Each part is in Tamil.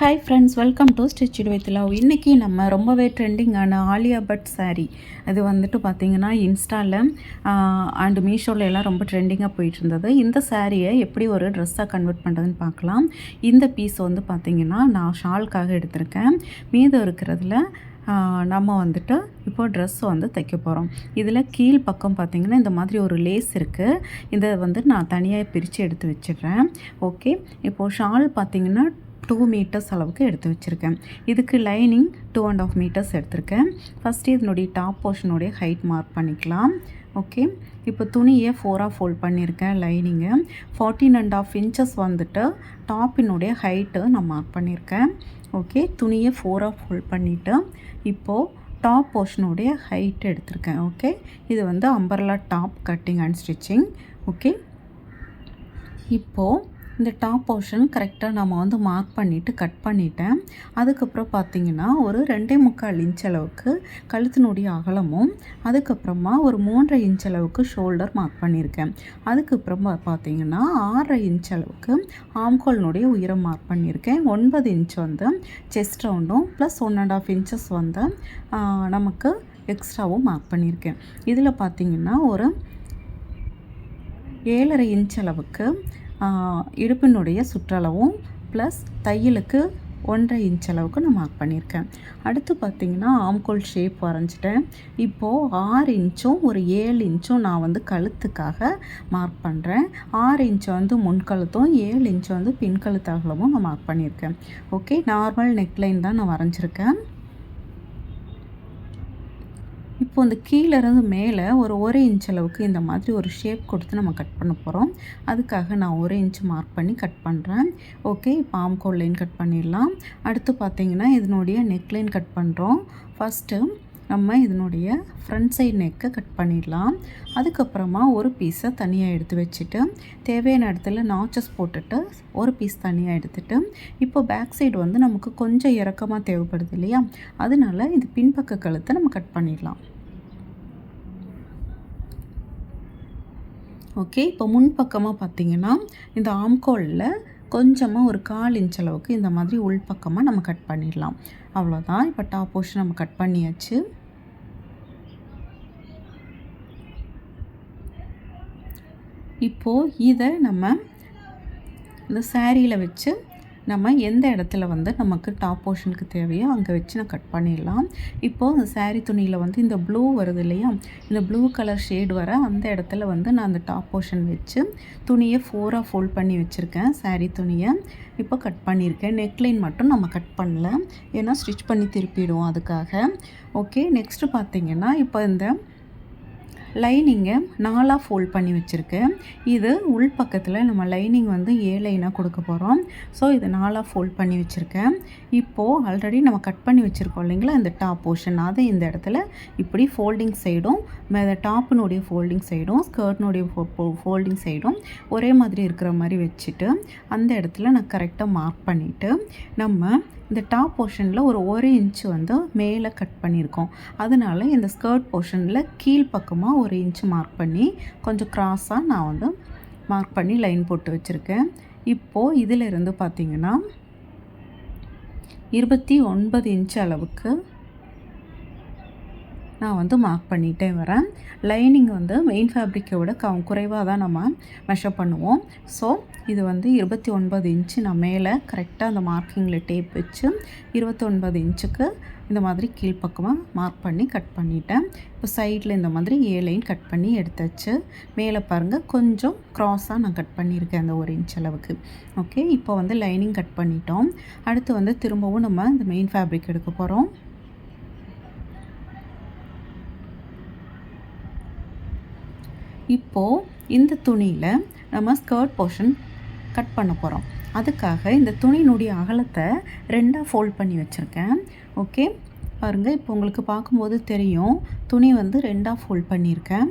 Hi friends, welcome to stitched with love. இன்றைக்கி நம்ம ரொம்பவே ட்ரெண்டிங்கான ஆலியா பட் சாரீ அது வந்துட்டு பார்த்திங்கன்னா இன்ஸ்டாவில் அண்டு மீஷோவில் எல்லாம் ரொம்ப ட்ரெண்டிங்காக போயிட்டு இருந்தது. இந்த சாரியை எப்படி ஒரு ட்ரெஸ்ஸாக கன்வெர்ட் பண்ணுறதுன்னு பார்க்கலாம். இந்த பீஸ் வந்து பார்த்திங்கன்னா நான் ஷால்காக எடுத்திருக்கேன். மீதம் இருக்கிறதுல நம்ம வந்துட்டு இப்போ ட்ரெஸ் வந்து தைக்க போகிறோம். இதில் கீழ் பக்கம் பார்த்திங்கன்னா இந்த மாதிரி ஒரு லேஸ் இருக்குது. இதை வந்து நான் தனியாக பிரித்து எடுத்து வச்சிடுறேன். ஓகே, இப்போது ஷால் பார்த்திங்கன்னா 2 மீட்டர்ஸ் அளவுக்கு எடுத்து வச்சுருக்கேன். இதுக்கு லைனிங் 2.5 மீட்டர்ஸ் எடுத்திருக்கேன். ஃபஸ்ட்டு இதனுடைய டாப் போர்ஷனுடைய ஹைட் மார்க் பண்ணிக்கலாம். ஓகே, இப்போ துணியை 4ஆக ஃபோல்ட் பண்ணியிருக்கேன். லைனிங்கை 14.5 இன்ச்சஸ் வந்துட்டு டாப்பினுடைய ஹைட்டு நான் மார்க் பண்ணியிருக்கேன். ஓகே, துணியை 4ஆக ஃபோல்ட் பண்ணிவிட்டு இப்போது டாப் போர்ஷனுடைய ஹைட் எடுத்திருக்கேன். ஓகே, இது வந்து umbrella top cutting and stitching. Okay, இப்போது இந்த டாப் போர்ஷன் கரெக்டாக நம்ம வந்து மார்க் பண்ணிவிட்டு கட் பண்ணிட்டேன். அதுக்கப்புறம் பார்த்திங்கன்னா ஒரு 2.25 இன்ச் அளவுக்கு கழுத்தினுடைய அகலமும், அதுக்கப்புறமா ஒரு 3.5 இன்ச் அளவுக்கு ஷோல்டர் மார்க் பண்ணியிருக்கேன். அதுக்கப்புறமா பார்த்திங்கன்னா 6.5 இன்ச் அளவுக்கு ஆம்கோலினுடைய உயரம் மார்க் பண்ணியிருக்கேன். 9 இன்ச் வந்து செஸ்ட் ரவுண்டும் ப்ளஸ் 1.5 இன்ச்சஸ் வந்து நமக்கு எக்ஸ்ட்ராவும் மார்க் பண்ணியிருக்கேன். இதில் பார்த்திங்கன்னா ஒரு 7.5 இன்ச் அளவுக்கு இடுப்பினுடைய சுற்றளவும் ப்ளஸ் தையலுக்கு 1.5 இன்ச் அளவுக்கு நான் மார்க் பண்ணியிருக்கேன். அடுத்து பார்த்திங்கன்னா ஆம்கோல் ஷேப் வரைஞ்சிட்டேன். இப்போது 6 இன்ச்சும் ஒரு 7 இன்ச்சும் நான் வந்து கழுத்துக்காக மார்க் பண்ணுறேன். 6 இன்ச்சு வந்து முன்கழுத்தும் 7 இன்ச்சு வந்து பின்கழுத்து அகலமும் நான் மார்க் பண்ணியிருக்கேன். ஓகே, நார்மல் நெக்லைன் தான் நான் வரைஞ்சிருக்கேன். இப்போ இந்த கீழேருந்து மேலே ஒரு 1 இன்ச் அளவுக்கு இந்த மாதிரி ஒரு ஷேப் கொடுத்து நம்ம கட் பண்ண போகிறோம். அதுக்காக நான் 1 இன்ச் மார்க் பண்ணி கட் பண்ணுறேன். ஓகே, இப்போ ஆம்கோல் லைன் கட் பண்ணிடலாம். அடுத்து பார்த்திங்கன்னா இதனுடைய நெக்லைன் கட் பண்ணுறோம். ஃபஸ்ட்டு நம்ம இதனுடைய ஃப்ரண்ட் சைடு நெக்கை கட் பண்ணிடலாம். அதுக்கப்புறமா ஒரு பீஸை தனியாக எடுத்து வச்சுட்டு தேவையான இடத்துல நாச்சஸ் போட்டுட்டு ஒரு பீஸ் தனியாக எடுத்துகிட்டு இப்போ பேக் சைடு வந்து நமக்கு கொஞ்சம் இறக்கமாக தேவைப்படுது இல்லையா, அதனால இது பின்பக்க கழுத்தை நம்ம கட் பண்ணிடலாம். ஓகே, இப்போ முன்பக்கமாக பார்த்திங்கன்னா இந்த ஆம்கோலில் கொஞ்சமாக ஒரு 1/4 இன்ச் அளவுக்கு இந்த மாதிரி உள்பக்கமாக நம்ம கட் பண்ணிடலாம். அவ்வளோதான். இப்போ டாப் போர்ஷன் நம்ம கட் பண்ணியாச்சு. இப்போது இதை நம்ம இந்த சாரியில் வச்சு நம்ம எந்த இடத்துல வந்து நமக்கு டாப் போர்ஷனுக்கு தேவையோ அங்கே வச்சு நான் கட் பண்ணிடலாம். இப்போது அந்த சாரீ துணியில் வந்து இந்த ப்ளூ வருது இல்லையா, இந்த ப்ளூ கலர் ஷேடு வர அந்த இடத்துல வந்து நான் அந்த டாப் போர்ஷன் வச்சு துணியை 4ஆக ஃபோல்ட் பண்ணி வச்சுருக்கேன். சாரீ துணியை இப்போ கட் பண்ணியிருக்கேன். நெக்லைன் மட்டும் நம்ம கட் பண்ணல, ஏன்னா ஸ்டிச் பண்ணி திருப்பிடுவோம் அதுக்காக. ஓகே, நெக்ஸ்ட்டு பார்த்திங்கன்னா இப்போ இந்த லைனிங்கை 4ஆக ஃபோல்ட் பண்ணி வச்சுருக்கேன். இது உள் பக்கத்தில் நம்ம லைனிங் வந்து லைனாக கொடுக்க போகிறோம். ஸோ இது 4ஆக ஃபோல்ட் பண்ணி வச்சுருக்கேன். இப்போது ஆல்ரெடி நம்ம கட் பண்ணி வச்சுருக்கோம் இல்லைங்களா இந்த டாப் போர்ஷன், அதை இந்த இடத்துல இப்படி ஃபோல்டிங் சைடும் டாப்பினுடைய ஃபோல்டிங் சைடும் ஸ்கர்ட்னுடைய ஃபோல்டிங் சைடும் ஒரே மாதிரி இருக்கிற மாதிரி வச்சுட்டு அந்த இடத்துல நான் கரெக்டாக மார்க் பண்ணிவிட்டு நம்ம இந்த டாப் போர்ஷனில் ஒரு 1 இன்ச்சு வந்து மேலே கட் பண்ணியிருக்கோம். அதனால இந்த ஸ்கர்ட் போர்ஷனில் கீழ்ப்பக்கமாக 1 இன்ச்சு மார்க் பண்ணி கொஞ்சம் க்ராஸாக நான் வந்து மார்க் பண்ணி லைன் போட்டு வச்சுருக்கேன். இப்போது இதிலிருந்து பார்த்திங்கன்னா 29 இன்ச்சு அளவுக்கு நான் வந்து மார்க் பண்ணிகிட்டே வரேன். லைனிங் வந்து மெயின் ஃபேப்ரிக்கை விட குறைவாக தான் நம்ம மெஷர் பண்ணுவோம். ஸோ இது வந்து 29 இன்ச்சு நான் மேலே கரெக்டாக அந்த மார்க்கிங்கில் டேப் வச்சு 29 இன்ச்சுக்கு இந்த மாதிரி கீழ்ப்பக்கமாக மார்க் பண்ணி கட் பண்ணிட்டேன். இப்போ சைடில் இந்த மாதிரி லைன் கட் பண்ணி எடுத்தாச்சு. மேலே பாருங்கள் கொஞ்சம் க்ராஸாக நான் கட் பண்ணியிருக்கேன் அந்த 1 இன்ச் அளவுக்கு. ஓகே, இப்போ வந்து லைனிங் கட் பண்ணிட்டோம். அடுத்து வந்து திரும்பவும் நம்ம இந்த மெயின் ஃபேப்ரிக் எடுக்க போகிறோம். இப்போது இந்த துணியில் நம்ம ஸ்கர்ட் போர்ஷன் கட் பண்ண போகிறோம். அதுக்காக இந்த துணியினுடைய அகலத்தை 2ஆக ஃபோல்ட் பண்ணி வச்சுருக்கேன். ஓகே, பாருங்கள், இப்போ உங்களுக்கு பார்க்கும்போது தெரியும் துணி வந்து 2ஆக ஃபோல்ட் பண்ணியிருக்கேன்.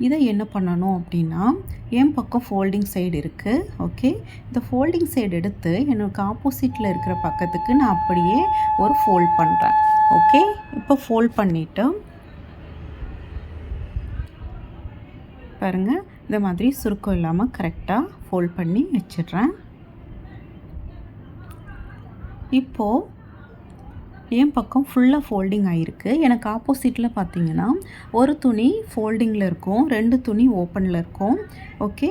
இதை என்ன பண்ணணும் அப்படின்னா என் பக்கம் ஃபோல்டிங் சைடு இருக்குது. ஓகே, இந்த ஃபோல்டிங் சைடு எடுத்து எனக்கு ஆப்போசிட்டில் இருக்கிற பக்கத்துக்கு நான் அப்படியே ஒரு ஃபோல்ட் பண்ணுறேன். ஓகே, இப்போ ஃபோல்ட் பண்ணிவிட்டு பாருங்கள் இந்த மாதிரி சுருக்கம் இல்லாமல் கரெக்டாக ஃபோல்ட் பண்ணி வச்சிடுறேன். இப்போது என் பக்கம் ஃபுல்லாக ஃபோல்டிங் ஆகிருக்கு. எனக்கு ஆப்போசிட்டில் பார்த்தீங்கன்னா ஒரு துணி ஃபோல்டிங்கில் இருக்கும், 2 துணி ஓப்பனில் இருக்கும். ஓகே,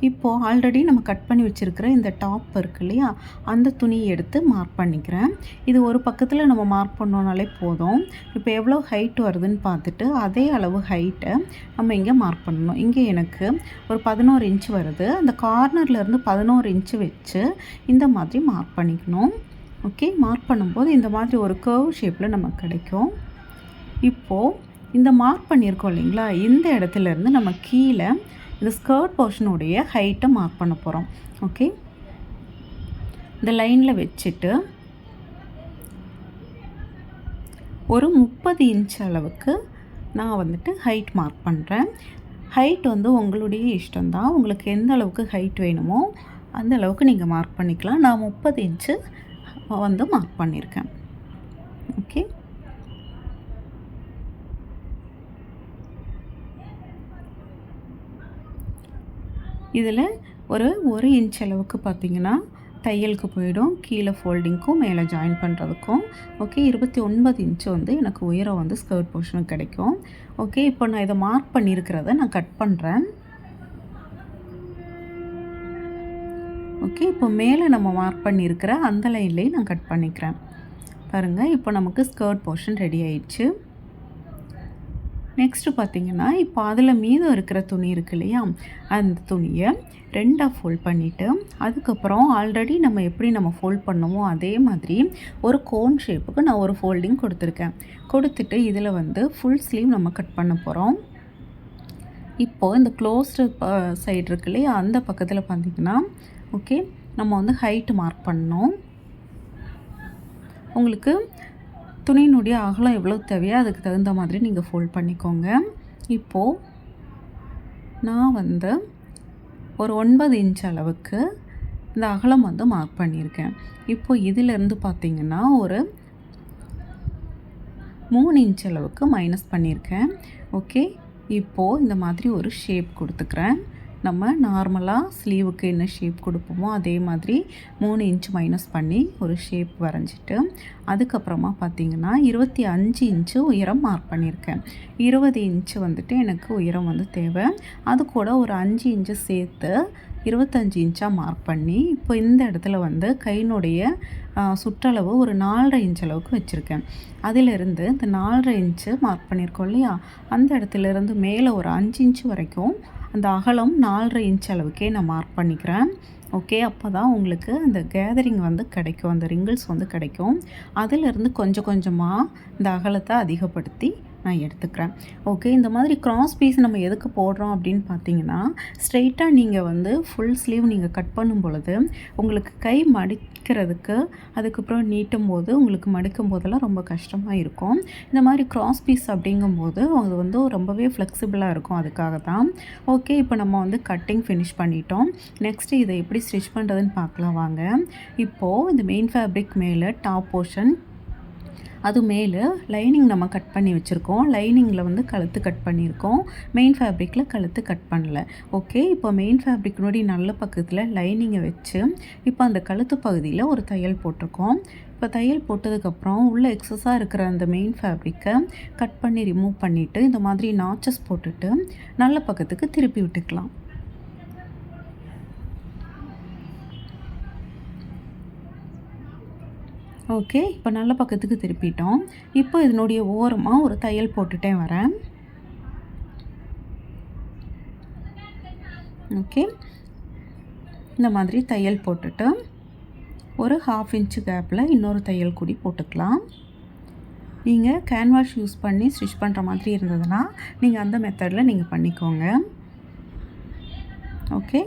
இப்போது ஆல்ரெடி நம்ம கட் பண்ணி வச்சுருக்கிற இந்த டாப் இருக்கு இல்லையா, அந்த துணியை எடுத்து மார்க் பண்ணிக்கிறேன். இது ஒரு பக்கத்தில் நம்ம மார்க் பண்ணோனாலே போதும். இப்போ எவ்வளோ ஹைட் வருதுன்னு பார்த்துட்டு அதே அளவு ஹைட்டை நம்ம இங்கே மார்க் பண்ணணும். இங்கே எனக்கு ஒரு 11 இன்ச் வருது. அந்த கார்னர்லேருந்து 11 இன்ச்சு வச்சு இந்த மாதிரி மார்க் பண்ணிக்கணும். ஓகே, மார்க் பண்ணும்போது இந்த மாதிரி ஒரு கர்வ் ஷேப்பில் நமக்கு கிடைக்கும். இப்போது இந்த மார்க் பண்ணியிருக்கோம் இல்லைங்களா, இந்த இடத்துலேருந்து நம்ம கீழே இந்த ஸ்கர்ட் போர்ஷனுடைய ஹைட்டை மார்க் பண்ண போகிறோம். ஓகே, இந்த லைனில் வச்சுட்டு ஒரு 30 இன்ச் அளவுக்கு நான் வந்துட்டு ஹைட் மார்க் பண்ணுறேன். ஹைட் வந்து உங்களுடைய இஷ்டம்தான். உங்களுக்கு எந்த அளவுக்கு ஹைட் வேணுமோ அந்த அளவுக்கு நீங்கள் மார்க் பண்ணிக்கலாம். நான் 30 இன்ச்சு வந்து மார்க் பண்ணியிருக்கேன். ஓகே, இதில் ஒரு இன்ச் அளவுக்கு பார்த்திங்கன்னா தையலுக்கு போயிடும், கீழே ஃபோல்டிங்க்கும் மேலே ஜாயின் பண்ணுறதுக்கும். ஓகே, 29 இன்ச்சு வந்து எனக்கு உயரம் வந்து ஸ்கர்ட் போர்ஷனுக்கு கிடைக்கும். ஓகே, இப்போ நான் இதை மார்க் பண்ணியிருக்கிறத நான் கட் பண்ணுறேன். ஓகே, இப்போ மேலே நம்ம மார்க் பண்ணியிருக்கிற அந்த லைன்லேயே நான் கட் பண்ணிக்கிறேன். பாருங்கள், இப்போ நமக்கு ஸ்கர்ட் போர்ஷன் ரெடி ஆயிடுச்சு. நெக்ஸ்ட்டு பார்த்திங்கன்னா இப்போ அதில் மீதம் இருக்கிற துணி இருக்கு இல்லையா, அந்த துணியை 2ஆக ஃபோல்ட் பண்ணிவிட்டு அதுக்கப்புறம் ஆல்ரெடி நம்ம எப்படி நம்ம ஃபோல்ட் பண்ணோமோ அதே மாதிரி ஒரு கோன் ஷேப்புக்கு நான் ஒரு ஃபோல்டிங் கொடுத்துருக்கேன். கொடுத்துட்டு இதில் வந்து ஃபுல் ஸ்லீவ் நம்ம கட் பண்ண போகிறோம். இப்போது இந்த க்ளோஸ்டு சைடு இருக்கு இல்லையா, அந்த பக்கத்தில் பார்த்திங்கன்னா ஓகே, நம்ம வந்து ஹைட்டு மார்க் பண்ணோம். உங்களுக்கு துணியினுடைய அகலம் எவ்வளோ தேவையோ அதுக்கு தகுந்த மாதிரி நீங்கள் ஃபோல்ட் பண்ணிக்கோங்க. இப்போது நான் வந்து ஒரு 9 இன்ச் அளவுக்கு இந்த அகலம் வந்து மார்க் பண்ணியிருக்கேன். இப்போது இதிலேருந்து பார்த்திங்கன்னா ஒரு 3 இன்ச் அளவுக்கு மைனஸ் பண்ணியிருக்கேன். ஓகே, இப்போது இந்த மாதிரி ஒரு ஷேப் கொடுத்துக்கிறேன். நம்ம நார்மலாக ஸ்லீவுக்கு என்ன ஷேப் கொடுப்போமோ அதே மாதிரி 3 இன்ச் மைனஸ் பண்ணி ஒரு ஷேப் வரைஞ்சிட்டு அதுக்கப்புறமா பார்த்திங்கன்னா 25 இன்ச்சு உயரம் மார்க் பண்ணியிருக்கேன். 20 இன்ச்சு வந்துட்டு எனக்கு உயரம் வந்து தேவை. அது கூட ஒரு 5 இன்ச்சு சேர்த்து 25 இன்ச்சாக மார்க் பண்ணி இப்போ இந்த இடத்துல வந்து கையினுடைய சுற்றளவு ஒரு 4.5 இன்ச் அளவுக்கு வச்சுருக்கேன். அதிலிருந்து இந்த 4.5 இன்ச்சு மார்க் பண்ணியிருக்கோம் இல்லையா, அந்த இடத்துலேருந்து மேலே ஒரு 5 இன்ச்சு வரைக்கும் அந்த அகலம் 4.5 இன்ச் அளவுக்கே நான் மார்க் பண்ணிக்கிறேன். ஓகே, அப்போ தான் உங்களுக்கு அந்த கேதரிங் வந்து கிடைக்கும், அந்த ரிங்கிள்ஸ் வந்து கிடைக்கும். அதிலிருந்து கொஞ்சம் கொஞ்சமாக இந்த அகலத்தை அதிகப்படுத்தி நான் எடுத்துக்கிறேன். ஓகே, இந்த மாதிரி கிராஸ் பீஸ் நம்ம எதுக்கு போடுறோம் அப்படின்னு பார்த்தீங்கன்னா, ஸ்ட்ரெயிட்டாக நீங்கள் வந்து ஃபுல் ஸ்லீவ் நீங்கள் கட் பண்ணும் பொழுது உங்களுக்கு கை மடிக்கிறதுக்கு அதுக்கப்புறம் நீட்டும் போது உங்களுக்கு மடிக்கும் போதெல்லாம் ரொம்ப கஷ்டமாக இருக்கும். இந்த மாதிரி கிராஸ் பீஸ் அப்படிங்கும்போது அது வந்து ரொம்பவே ஃப்ளெக்சிபிளாக இருக்கும். அதுக்காக தான். ஓகே, இப்போ நம்ம வந்து கட்டிங் ஃபினிஷ் பண்ணிட்டோம். நெக்ஸ்ட்டு இதை எப்படி ஸ்டிச் பண்ணுறதுன்னு பார்க்கலாம் வாங்க. இப்போது இந்த மெயின் ஃபேப்ரிக் மேலே டாப் போர்ஷன், அது மேலே லைனிங் நம்ம கட் பண்ணி வச்சுருக்கோம். லைனிங்கில் வந்து கழுத்து கட் பண்ணியிருக்கோம், மெயின் ஃபேப்ரிக்கில் கழுத்து கட் பண்ணல. ஓகே, இப்போ மெயின் ஃபேப்ரிக்னுடைய நல்ல பக்கத்தில் லைனிங்கை வச்சு இப்போ அந்த கழுத்து பகுதியில் ஒரு தையல் போட்டிருக்கோம். இப்போ தையல் போட்டதுக்கப்புறம் உள்ளே எக்ஸஸாக இருக்கிற அந்த மெயின் ஃபேப்ரிக்கை கட் பண்ணி ரிமூவ் பண்ணிவிட்டு இந்த மாதிரி நாச்சஸ் போட்டுட்டு நல்ல பக்கத்துக்கு திருப்பி விட்டுக்கலாம். ஓகே, இப்போ நல்ல பக்கத்துக்கு திருப்பிட்டோம். இப்போ இதனுடைய ஓரமாக ஒரு தையல் போட்டுட்டே வரேன். ஓகே, இந்த மாதிரி தையல் போட்டுட்டு ஒரு 1/2 இன்ச்சு கேப்பில் இன்னொரு தையல் கூடி போட்டுக்கலாம். நீங்கள் கேன்வாஷ் யூஸ் பண்ணி ஸ்டிச் பண்ணுற மாதிரி இருந்ததுன்னா நீங்கள் அந்த மெத்தடில் நீங்கள் பண்ணிக்கோங்க. ஓகே,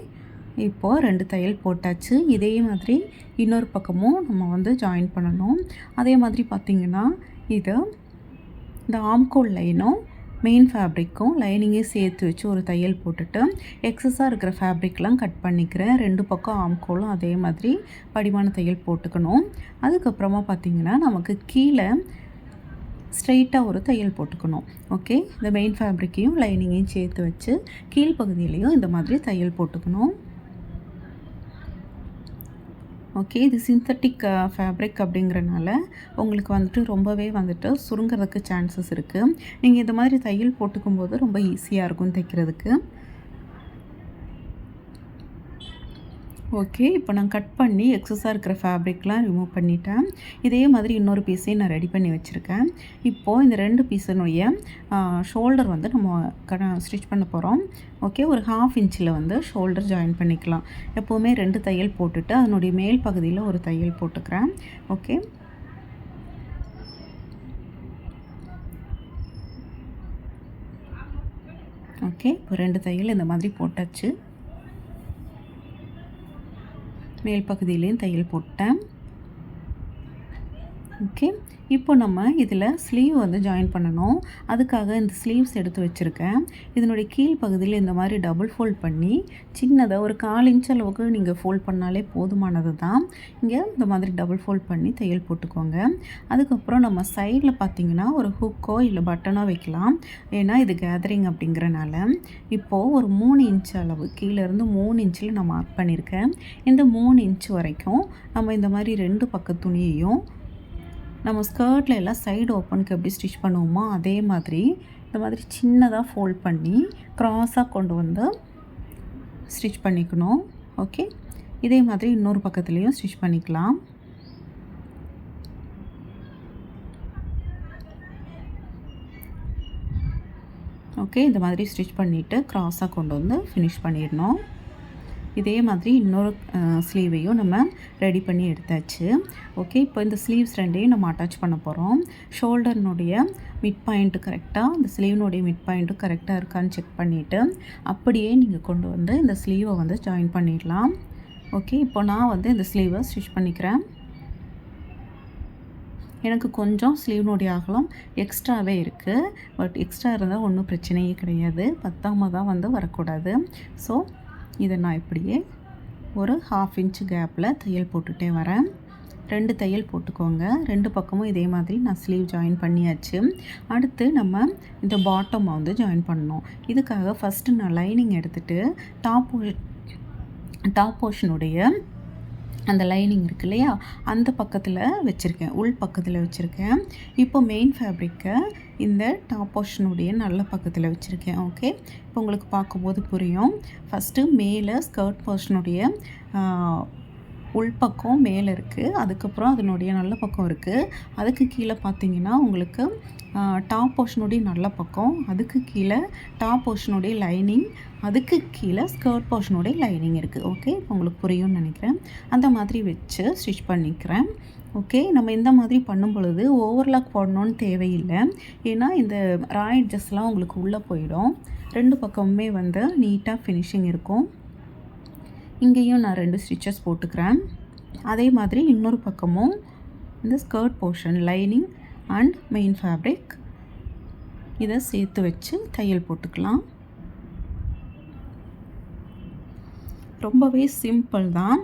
இப்போது 2 தையல் போட்டாச்சு. இதே மாதிரி இன்னொரு பக்கமும் நம்ம வந்து ஜாயின் பண்ணணும். அதே மாதிரி பார்த்திங்கன்னா இது இந்த ஆம்கோல் லைனும் மெயின் ஃபேப்ரிக்கும் லைனிங்கையும் சேர்த்து வச்சு ஒரு தையல் போட்டுட்டு எக்ஸஸாக இருக்கிற ஃபேப்ரிக்லாம் கட் பண்ணிக்கிறேன். 2 பக்கம் ஆம்கோலும் அதே மாதிரி படிமான தையல் போட்டுக்கணும். அதுக்கப்புறமா பார்த்திங்கன்னா நமக்கு கீழே ஸ்ட்ரெயிட்டாக ஒரு தையல் போட்டுக்கணும். ஓகே, இந்த மெயின் ஃபேப்ரிக்கையும் லைனிங்கையும் சேர்த்து வச்சு கீழ்ப்பகுதியிலையும் இந்த மாதிரி தையல் போட்டுக்கணும். ஓகே, இது சிந்தட்டிக் ஃபேப்ரிக் அப்படிங்கிறனால உங்களுக்கு வந்துட்டு ரொம்பவே வந்துட்டு சுருங்கிறதுக்கு சான்சஸ் இருக்குது. நீங்கள் இந்த மாதிரி தையல் போட்டுக்கும்போது ரொம்ப ஈஸியாக இருக்கும் தைக்கிறதுக்கு. ஓகே, இப்போ நான் கட் பண்ணி எக்ஸஸாக இருக்கிற ஃபேப்ரிக்லாம் ரிமூவ் பண்ணிட்டேன். இதே மாதிரி இன்னொரு பீஸையும் நான் ரெடி பண்ணி வச்சுருக்கேன். இப்போது இந்த 2 பீஸினுடைய ஷோல்டர் வந்து நம்ம ஸ்டிச் பண்ண போகிறோம். ஓகே, ஒரு 1/2 இன்ச்சில் வந்து ஷோல்டர் ஜாயின் பண்ணிக்கலாம். எப்போவுமே 2 தையல் போட்டுட்டு அதனுடைய மேல் பகுதியில் ஒரு தையல் போட்டுக்கிறேன். ஓகே, ஓகே, இப்போ 2 தையல் இந்த மாதிரி போட்டாச்சு. மேல் பகுதியிலையும் தையல் போட்டேன். ஓகே, இப்போ நம்ம இதில் ஸ்லீவ் வந்து ஜாயின் பண்ணணும். அதுக்காக இந்த ஸ்லீவ்ஸ் எடுத்து வச்சுருக்கேன். இதனுடைய கீழ் பகுதியில் இந்த மாதிரி டபுள் ஃபோல்ட் பண்ணி சின்னதாக ஒரு 1/4 இன்ச் அளவுக்கு நீங்கள் ஃபோல்ட் பண்ணாலே போதுமானது தான். இங்கே இந்த மாதிரி டபுள் ஃபோல்ட் பண்ணி தையல் போட்டுக்கோங்க. அதுக்கப்புறம் நம்ம சைடில் பார்த்திங்கன்னா ஒரு ஹுக்கோ இல்லை பட்டனோ வைக்கலாம். ஏன்னா இது கேதரிங் அப்படிங்கிறனால. இப்போது ஒரு 3 இன்ச் அளவு கீழேருந்து 3 இன்ச்சில் நான் மார்க் பண்ணியிருக்கேன். இந்த 3 இன்ச் வரைக்கும் நம்ம இந்த மாதிரி 2 பக்க துணியையும் நம்ம ஸ்கர்ட்டில் எல்லாம் சைடு ஓப்பனுக்கு எப்படி ஸ்டிச் பண்ணுவோமோ அதே மாதிரி இந்த மாதிரி சின்னதாக ஃபோல்ட் பண்ணி க்ராஸாக கொண்டு வந்து ஸ்டிச் பண்ணிக்கணும். ஓகே, இதே மாதிரி இன்னொரு பக்கத்துலேயும் ஸ்டிச் பண்ணிக்கலாம். ஓகே, இந்த மாதிரி ஸ்டிச் பண்ணிவிட்டு க்ராஸாக கொண்டு வந்து ஃபினிஷ் பண்ணிடணும். இதே மாதிரி இன்னொரு ஸ்லீவையும் நம்ம ரெடி பண்ணி எடுத்தாச்சு. ஓகே, இப்போ இந்த ஸ்லீவ்ஸ் 2ஐயும் நம்ம அட்டாச் பண்ண போகிறோம். ஷோல்டர்னுடைய மிட் பாயிண்ட்டு கரெக்டாக, இந்த ஸ்லீவ்னுடைய மிட் பாயிண்ட்டும் கரெக்டாக இருக்கான்னு செக் பண்ணிவிட்டு அப்படியே நீங்கள் கொண்டு வந்து இந்த ஸ்லீவை வந்து ஜாயின் பண்ணிடலாம். ஓகே, இப்போ நான் வந்து இந்த ஸ்லீவை ஸ்டிச் பண்ணிக்கிறேன். எனக்கு கொஞ்சம் ஸ்லீவ்னுடைய அகலம் எக்ஸ்ட்ராவே இருக்குது. பட் எக்ஸ்ட்ரா இருந்தால் ஒன்றும் பிரச்சனையே கிடையாது. பத்தாம தான் வந்து வரக்கூடாது. ஸோ இதை நான் இப்படியே ஒரு 1/2 இன்ச் கேப்பில் தையல் போட்டுகிட்டே வரேன். 2 தையல் போட்டுக்கோங்க. 2 பக்கமும் இதே மாதிரி நான் ஸ்லீவ் ஜாயின் பண்ணியாச்சு. அடுத்து நம்ம இந்த பாட்டம் வந்து ஜாயின் பண்ணணும். இதுக்காக ஃபஸ்ட்டு நான் லைனிங் எடுத்துகிட்டு டாப் போர்ஷனுடைய அந்த லைனிங் இருக்கு இல்லையா, அந்த பக்கத்தில் வச்சுருக்கேன், உள் பக்கத்தில் வச்சுருக்கேன். இப்போ மெயின் ஃபேப்ரிக்கை இந்த டாப் போர்ஷனுடைய நல்ல பக்கத்தில் வச்சுருக்கேன். ஓகே, இப்போ உங்களுக்கு பார்க்கும்போது புரியும். ஃபஸ்ட்டு மேலே ஸ்கர்ட் போர்ஷனுடைய உள்பக்கம் மேலே இருக்குது, அதுக்கப்புறம் அதனுடைய நல்ல பக்கம் இருக்குது. அதுக்கு கீழே பார்த்தீங்கன்னா உங்களுக்கு டாப் போர்ஷனுடைய நல்ல பக்கம், அதுக்கு கீழே டாப் போர்ஷனுடைய லைனிங், அதுக்கு கீழே ஸ்கர்ட் போர்ஷனுடைய லைனிங் இருக்குது. ஓகே, இப்போ உங்களுக்கு புரியும்னு நினைக்கிறேன். அந்த மாதிரி வச்சு ஸ்டிச் பண்ணிக்கிறேன். ஓகே, நம்ம இந்த மாதிரி பண்ணும் பொழுது ஓவர்லாக் போடணுன்னு தேவையில்லை. ஏன்னா இந்த ராய் எட்ஜஸ்லாம் உங்களுக்கு உள்ளே போயிடும். 2 பக்கமுமே வந்து நீட்டாக ஃபினிஷிங் இருக்கும். இங்கேயும் நான் 2 ஸ்டிச்சஸ் போட்டுக்கிறேன். அதே மாதிரி இன்னொரு பக்கமும் இந்த skirt portion lining and main fabric இதை சேர்த்து வச்சு தையல் போட்டுக்கலாம். ரொம்பவே சிம்பிள் தான்.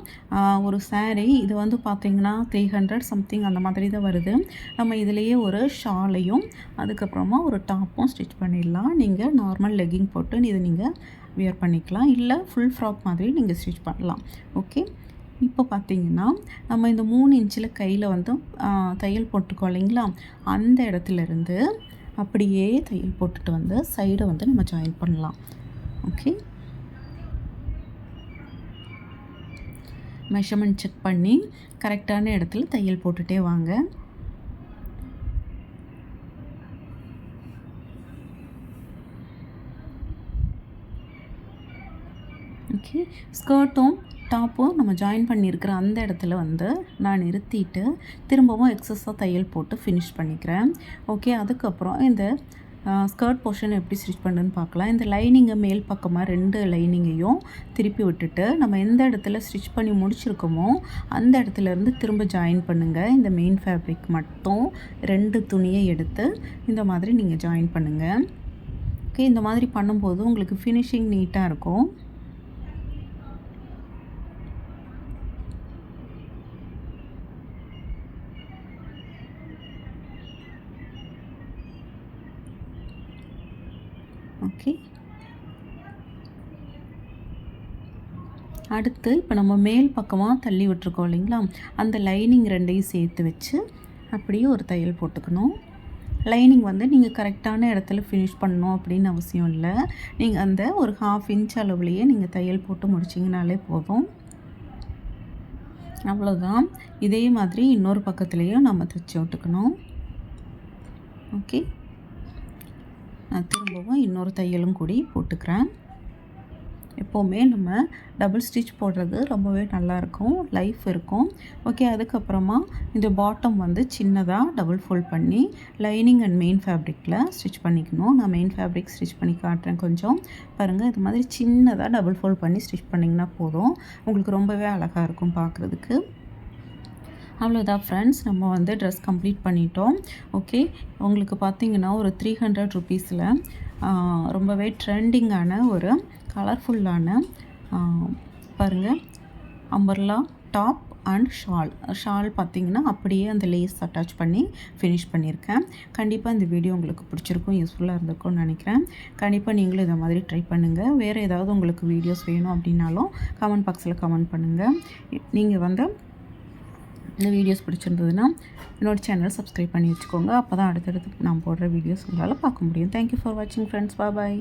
ஒரு சாரீ இது வந்து பார்த்திங்கன்னா 300 சம்திங் அந்த மாதிரி தான் வருது. நம்ம இதிலேயே ஒரு ஷாலையும் அதுக்கப்புறமா ஒரு டாப்பும் ஸ்டிச் பண்ணிடலாம். நீங்கள் நார்மல் லெக்கிங் போட்டு இதை நீங்கள் வியர் பண்ணிக்கலாம், இல்லை ஃபுல் ஃப்ராக் மாதிரி நீங்கள் ஸ்டிச் பண்ணலாம். ஓகே, இப்போ பார்த்திங்கன்னா நம்ம இந்த 3 இன்ச்சில் கையில் வந்து தையல் போட்டுக்கோ இல்லைங்களா, அந்த இடத்துலேருந்து அப்படியே தையல் போட்டுட்டு வந்து சைடை வந்து நம்ம ஜாயின் பண்ணலாம். ஓகே, மெஷர்மெண்ட் செக் பண்ணி கரெக்டான இடத்துல தையல் போட்டுகிட்டே வாங்க. ஓகே, ஸ்கர்ட்டும் டாப்பும் நம்ம ஜாயின் பண்ணியிருக்கிற அந்த இடத்துல வந்து நான் நிறுத்திட்டு திரும்பவும் எக்ஸஸாக தையல் போட்டு ஃபினிஷ் பண்ணிக்கிறேன். ஓகே, அதுக்கப்புறம் இந்த ஸ்கர்ட் போர்ஷன் எப்படி ஸ்டிச் பண்ணுன்னு பார்க்கலாம். இந்த லைனிங்கை மேல் பக்கமாக 2 லைனிங்கையும் திருப்பி விட்டுட்டு நம்ம எந்த இடத்துல ஸ்டிச் பண்ணி முடிச்சிருக்கோமோ அந்த இடத்துலேருந்து திரும்ப ஜாயின் பண்ணுங்கள். இந்த மெயின் ஃபேப்ரிக் மட்டும் 2 துணியை எடுத்து இந்த மாதிரி நீங்கள் ஜாயின் பண்ணுங்கள். ஓகே, இந்த மாதிரி பண்ணும்போது உங்களுக்கு ஃபினிஷிங் நீட்டாக இருக்கும். ஓகே, அடுத்து இப்போ நம்ம மேல் பக்கமாக தள்ளி விட்டுருக்கோம் இல்லைங்களா, அந்த லைனிங் ரெண்டையும் சேர்த்து வச்சு அப்படியே ஒரு தையல் போட்டுக்கணும். லைனிங் வந்து நீங்கள் கரெக்டான இடத்துல ஃபினிஷ் பண்ணணும் அப்படின்னு அவசியம் இல்லை. நீங்கள் அந்த ஒரு 1/2 இன்ச் அளவுலேயே நீங்கள் தையல் போட்டு முடிச்சிங்கனாலே போதும். அவ்வளோதான். இதே மாதிரி இன்னொரு பக்கத்துலேயும் நம்ம தைச்சி விட்டுக்கணும். ஓகே, நான் திரும்பவும் இன்னொரு தையலும் கூடி போட்டுக்கிறேன். எப்போவுமே நம்ம டபுள் ஸ்டிச் போடுறது ரொம்பவே நல்லாயிருக்கும், லைஃப் இருக்கும். ஓகே, அதுக்கப்புறமா இந்த பாட்டம் வந்து சின்னதாக டபுள் ஃபோல்ட் பண்ணி லைனிங் அண்ட் மெயின் ஃபேப்ரிக்கில் ஸ்டிச் பண்ணிக்கணும். நான் மெயின் ஃபேப்ரிக் ஸ்டிச் பண்ணி காட்டுறேன். கொஞ்சம் பாருங்கள், இது மாதிரி சின்னதாக டபுள் ஃபோல்ட் பண்ணி ஸ்டிச் பண்ணிங்கன்னா போதும், உங்களுக்கு ரொம்பவே அழகாக இருக்கும் பார்க்குறதுக்கு. அவ்வளோதான் ஃப்ரெண்ட்ஸ், நம்ம வந்து ட்ரெஸ் கம்ப்ளீட் பண்ணிட்டோம். ஓகே, உங்களுக்கு பார்த்திங்கன்னா ஒரு 300 ருபீஸில் ரொம்பவே ட்ரெண்டிங்கான ஒரு கலர்ஃபுல்லான பாருங்கள் அம்பர்லா டாப் அண்ட் ஷால் பார்த்திங்கன்னா அப்படியே அந்த லேஸ் அட்டாச் பண்ணி ஃபினிஷ் பண்ணியிருக்கேன். கண்டிப்பாக இந்த வீடியோ உங்களுக்கு பிடிச்சிருக்கும், யூஸ்ஃபுல்லாக இருந்திருக்கும்னு நினைக்கிறேன். கண்டிப்பாக நீங்களும் இதை மாதிரி ட்ரை பண்ணுங்கள். வேறு ஏதாவது உங்களுக்கு வீடியோஸ் வேணும் அப்படின்னாலும் கமெண்ட் பாக்ஸில் கமெண்ட் பண்ணுங்கள். நீங்கள் வந்து இந்த வீடியோஸ் பிடிச்சிருந்ததுன்னா என்னோட சேனல் சப்ஸ்கிரைப் பண்ணி வச்சுக்கோங்க. அப்போ தான் அடுத்தடுத்து நான் போடுற வீடியோஸ் உங்களால் பார்க்க முடியும். தேங்க்யூ ஃபார் வாட்சிங் ஃப்ரெண்ட்ஸ். பாய்.